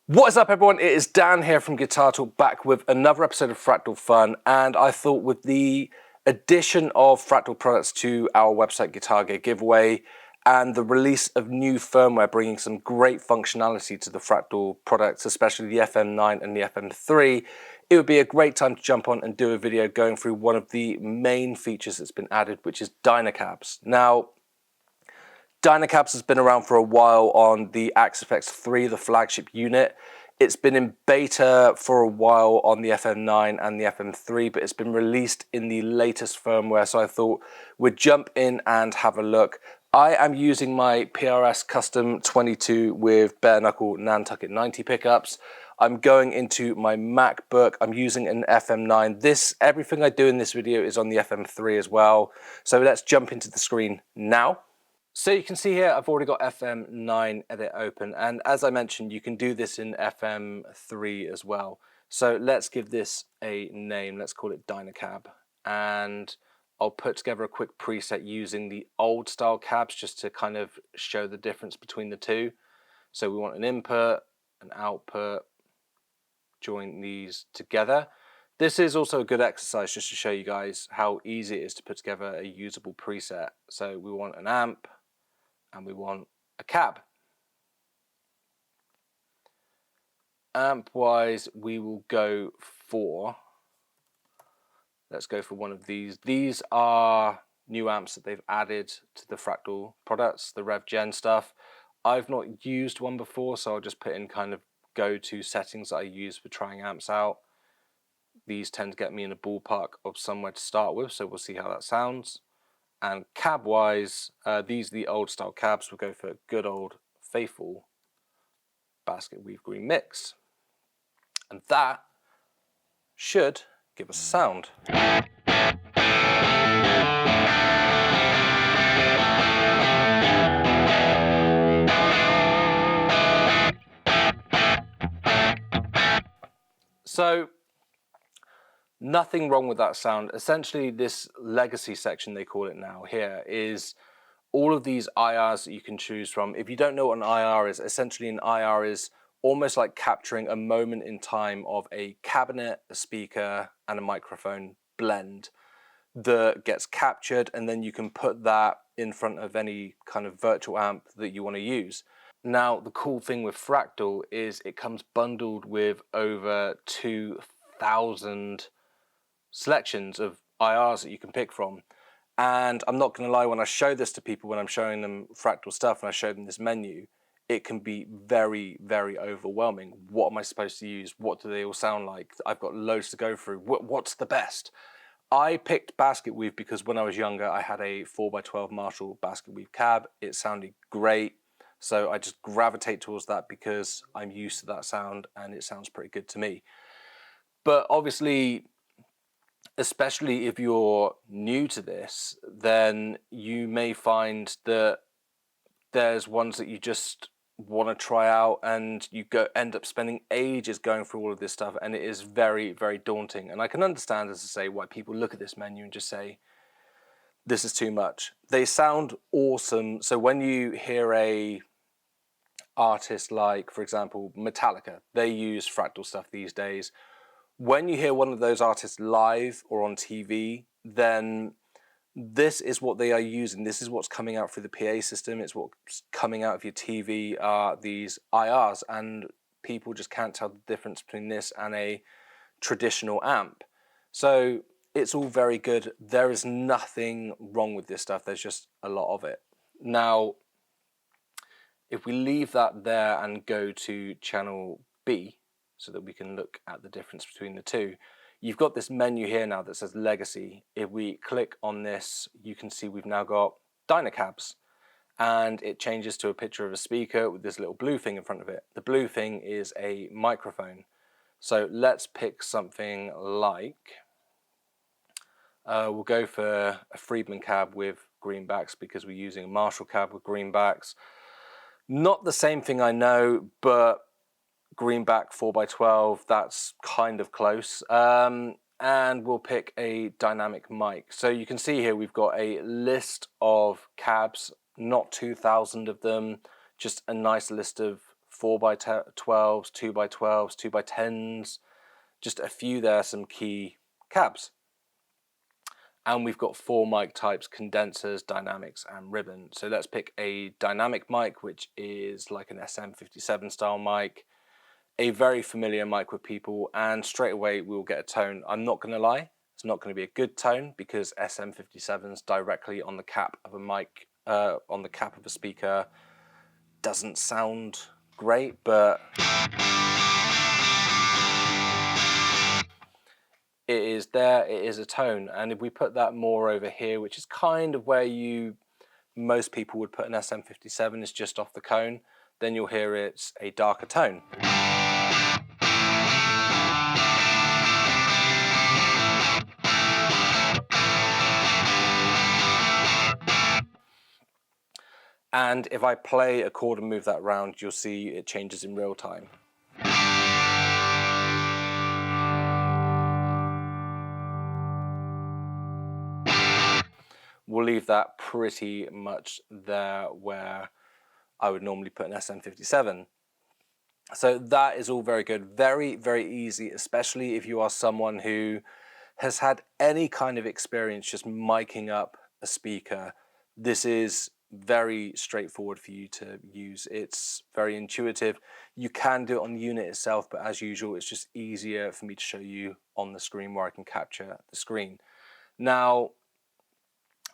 What is up, everyone? It is Dan here from Guitar Talk, back with another episode of Fractal Fun, and I thought with the addition of Fractal products to our website Guitar Gear giveaway and the release of new firmware bringing some great functionality to the Fractal products, especially the FM9 and the FM3, it would be a great time to jump on and do a video going through one of the main features that's been added, which is Dynacabs. Now, Dynacabs has been around for a while on the Axis FX3, the flagship unit. It's been in beta for a while on the FM9 and the FM3, but it's been released in the latest firmware, so I thought we'd jump in and have a look. I am using my PRS Custom 22 with bare knuckle Nantucket 90 pickups. I'm going into my MacBook. I'm using an FM9. Everything I do in this video is on the FM3 as well. So let's jump into the screen now. So you can see here, I've already got FM9 edit open, and as I mentioned, you can do this in FM3 as well. So let's give this a name. Let's call it Dynacab, and I'll put together a quick preset using the old style cabs just to kind of show the difference between the two. So we want an input, an output, join these together. This is also a good exercise just to show you guys how easy it is to put together a usable preset. So we want an amp, and we want a cab. Amp wise, we will go for, let's go for one of these. These are new amps that they've added to the Fractal products, the Rev Gen stuff. I've not used one before, so I'll just put in kind of go-to settings that I use for trying amps out. These tend to get me in a ballpark of somewhere to start with, so we'll see how that sounds. And cab wise, these are the old style cabs. We'll go for a good old faithful basket weave green mix. And that should give us a sound. So, nothing wrong with that sound. Essentially, this legacy section, they call it now here, is all of these IRs that you can choose from. If you don't know what an IR is, essentially an IR is almost like capturing a moment in time of a cabinet, a speaker, and a microphone blend that gets captured, and then you can put that in front of any kind of virtual amp that you want to use. Now, the cool thing with Fractal is it comes bundled with over 2,000 selections of IRs that you can pick from. And I'm not going to lie, when I show this to people, when I'm showing them Fractal stuff and I show them this menu, it can be very, very overwhelming. What am I supposed to use? What do they all sound like? I've got loads to go through. What's the best? I picked basket weave because when I was younger, I had a 4x12 Marshall basket weave cab. It sounded great. So I just gravitate towards that because I'm used to that sound and it sounds pretty good to me. But obviously, especially if you're new to this, then you may find that there's ones that you just want to try out and you end up spending ages going through all of this stuff, and it is very, very daunting. And I can understand, as I say, why people look at this menu and just say, this is too much. They sound awesome. So when you hear a artist like, for example, Metallica, they use Fractal stuff these days. When you hear one of those artists live or on TV, then this is what they are using. This is what's coming out through the PA system. It's what's coming out of your TV are these IRs, and people just can't tell the difference between this and a traditional amp. So it's all very good. There is nothing wrong with this stuff. There's just a lot of it. Now, if we leave that there and go to channel B, so that we can look at the difference between the two, you've got this menu here now that says Legacy. If we click on this, you can see we've now got Dynacabs, and it changes to a picture of a speaker with this little blue thing in front of it. The blue thing is a microphone. So let's pick something like, we'll go for a Friedman cab with greenbacks because we're using a Marshall cab with greenbacks. Not the same thing, I know, but greenback 4x12, that's kind of close. And we'll pick a dynamic mic. So you can see here we've got a list of cabs, not 2,000 of them, just a nice list of 4x12s, 2x12s, 2x10s, just a few there, some key cabs. And we've got 4 mic types: condensers, dynamics, and ribbon. So let's pick a dynamic mic, which is like an SM57 style mic, a very familiar mic with people, and straight away we'll get a tone. I'm not going to lie, it's not going to be a good tone because SM57s directly on the cap of a mic, on the cap of a speaker, doesn't sound great, but it is there, it is a tone. And if we put that more over here, which is kind of where most people would put an SM57, is just off the cone, then you'll hear it's a darker tone. And if I play a chord and move that around, you'll see it changes in real time. We'll leave that pretty much there where I would normally put an SM57. So that is all very good. Very, very easy, especially if you are someone who has had any kind of experience just miking up a speaker. This is very straightforward for you to use. It's very intuitive. You can do it on the unit itself, but as usual, it's just easier for me to show you on the screen where I can capture the screen. Now,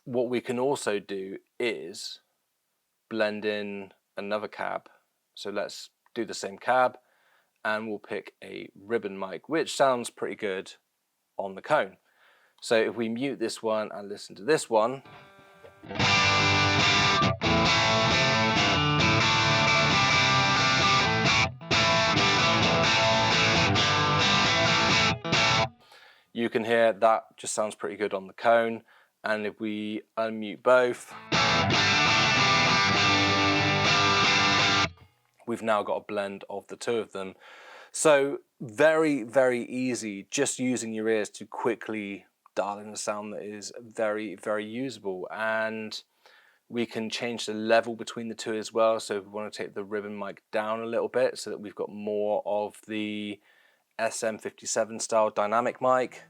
what we can also do is blend in another cab. So let's do the same cab and we'll pick a ribbon mic, which sounds pretty good on the cone. So if we mute this one and listen to this one, you can hear that just sounds pretty good on the cone. And if we unmute both, we've now got a blend of the two of them. So very, very easy, just using your ears to quickly dial in a sound that is very, very usable. And we can change the level between the two as well. So if we want to take the ribbon mic down a little bit so that we've got more of the SM57 style dynamic mic.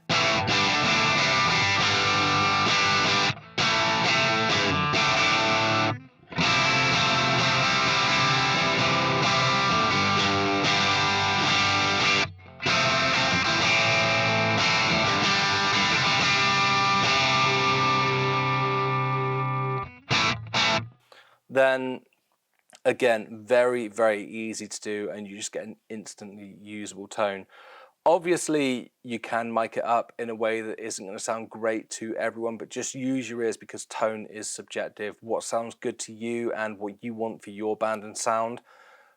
Then again, very, very easy to do, and you just get an instantly usable tone. Obviously, you can mic it up in a way that isn't going to sound great to everyone, but just use your ears because tone is subjective. What sounds good to you and what you want for your band and sound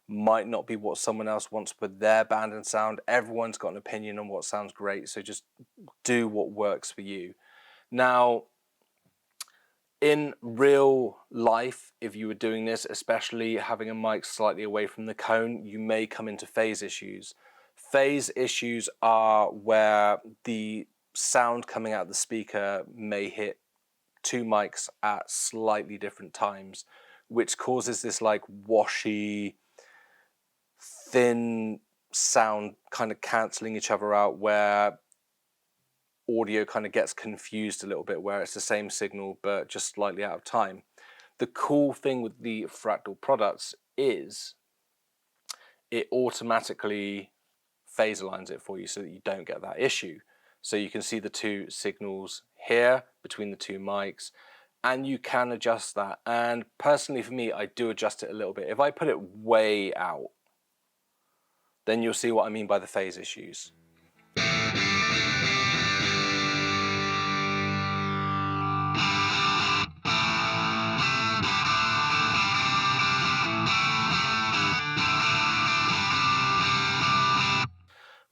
might not be what someone else wants for their band and sound. Everyone's got an opinion on what sounds great, so just do what works for you. Now, in real life, if you were doing this, especially having a mic slightly away from the cone, you may come into phase issues. Phase issues are where the sound coming out of the speaker may hit two mics at slightly different times, which causes this like washy, thin sound kind of cancelling each other out, where audio kind of gets confused a little bit, where it's the same signal but just slightly out of time. The cool thing with the Fractal products is it automatically phase aligns it for you so that you don't get that issue. So you can see the two signals here between the two mics, and you can adjust that. And personally for me, I do adjust it a little bit. If I put it way out, then you'll see what I mean by the phase issues.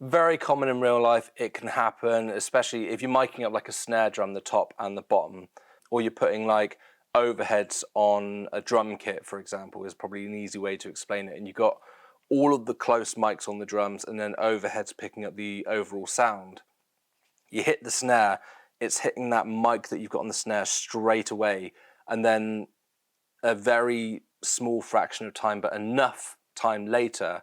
Very common in real life. It can happen, especially if you're miking up like a snare drum, the top and the bottom, or you're putting like overheads on a drum kit, for example, is probably an easy way to explain it. And you've got all of the close mics on the drums and then overheads picking up the overall sound. You hit the snare, it's hitting that mic that you've got on the snare straight away, and then a very small fraction of time, but enough time later,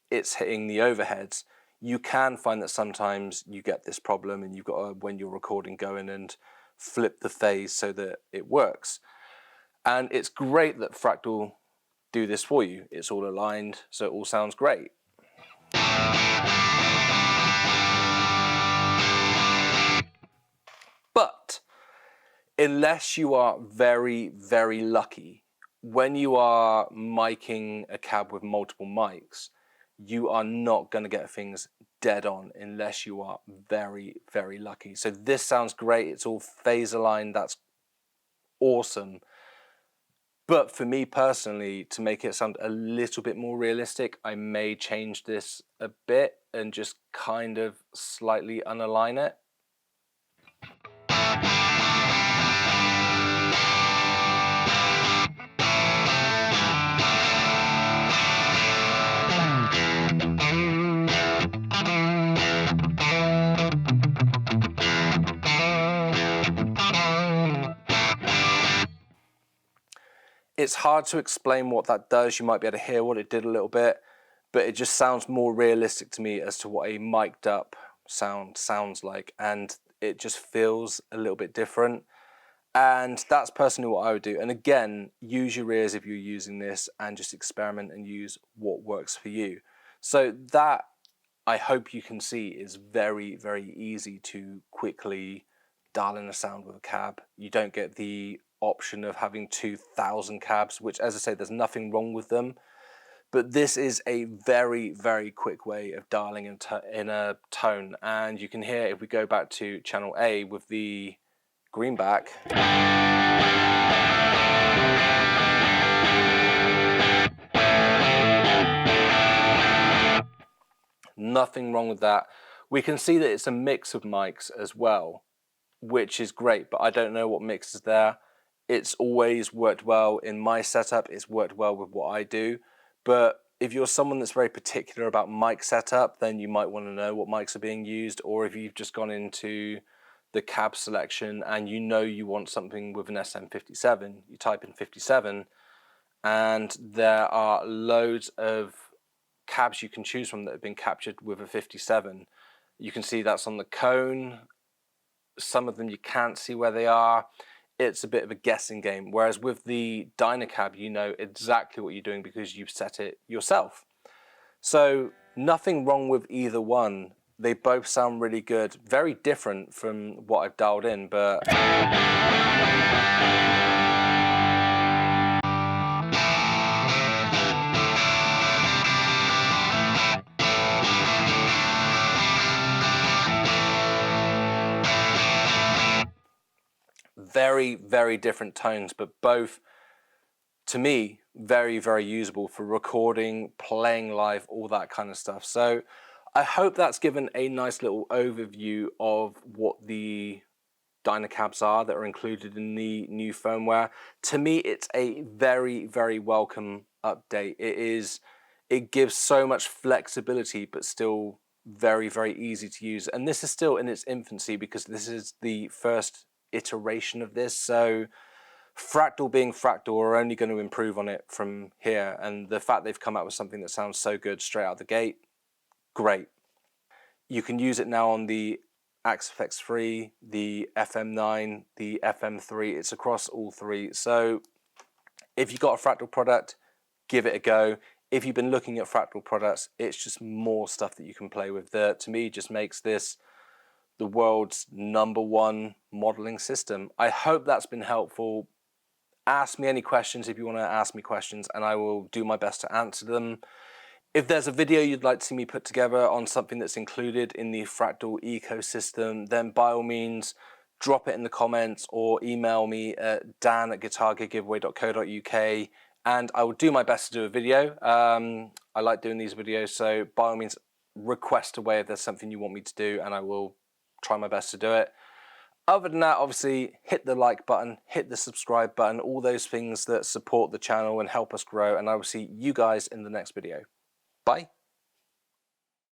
it's hitting the overheads. You can find that sometimes you get this problem and you've got to, when you're recording, go in and flip the phase so that it works. And it's great that Fractal do this for you. It's all aligned, so it all sounds great. But unless you are very, very lucky, when you are miking a cab with multiple mics, you are not going to get things dead on unless you are very, very lucky. So this sounds great. It's all phase aligned. That's awesome. But for me personally, to make it sound a little bit more realistic, I may change this a bit and just kind of slightly unalign it. It's hard to explain what that does. You might be able to hear what it did a little bit, but it just sounds more realistic to me as to what a mic'd up sound sounds like, and it just feels a little bit different. And that's personally what I would do. And again, use your ears if you're using this and just experiment and use what works for you. So that, I hope you can see, is very, very easy to quickly dial in a sound with a cab. You don't get the option of having 2,000 cabs, which, as I say, there's nothing wrong with them. But this is a very, very quick way of dialing in a tone. And you can hear, if we go back to channel A with the greenback, nothing wrong with that. We can see that it's a mix of mics as well, which is great, but I don't know what mix is there. It's always worked well in my setup. It's worked well with what I do. But if you're someone that's very particular about mic setup, then you might want to know what mics are being used. Or if you've just gone into the cab selection and you know you want something with an SM57, you type in 57, and there are loads of cabs you can choose from that have been captured with a 57. You can see that's on the cone. Some of them you can't see where they are. It's a bit of a guessing game, whereas with the Dynacab, you know exactly what you're doing because you've set it yourself. So nothing wrong with either one. They both sound really good. Very different from what I've dialed in, but very, very different tones, but both, to me, very, very usable for recording, playing live, all that kind of stuff. So I hope that's given a nice little overview of what the Dynacabs are that are included in the new firmware. To me, it's a very, very welcome update. It gives so much flexibility, but still very, very easy to use. And this is still in its infancy because this is the first iteration of this. So Fractal being Fractal are only going to improve on it from here. And the fact they've come out with something that sounds so good straight out the gate, great. You can use it now on the Axe 3, the FM9, the FM3. It's across all three. So if you've got a Fractal product, give it a go. If you've been looking at Fractal products, it's just more stuff that you can play with. That, to me, just makes this the world's #1 modeling system. I hope that's been helpful. Ask me any questions if you want to ask me questions, and I will do my best to answer them. If there's a video you'd like to see me put together on something that's included in the Fractal ecosystem, then by all means, drop it in the comments or email me at dan@guitargeargiveaway.co.uk, and I will do my best to do a video. I like doing these videos, so by all means, request away if there's something you want me to do, and I will try my best to do it. Other than that, obviously, hit the like button, hit the subscribe button, all those things that support the channel and help us grow, and I will see you guys in the next video. Bye.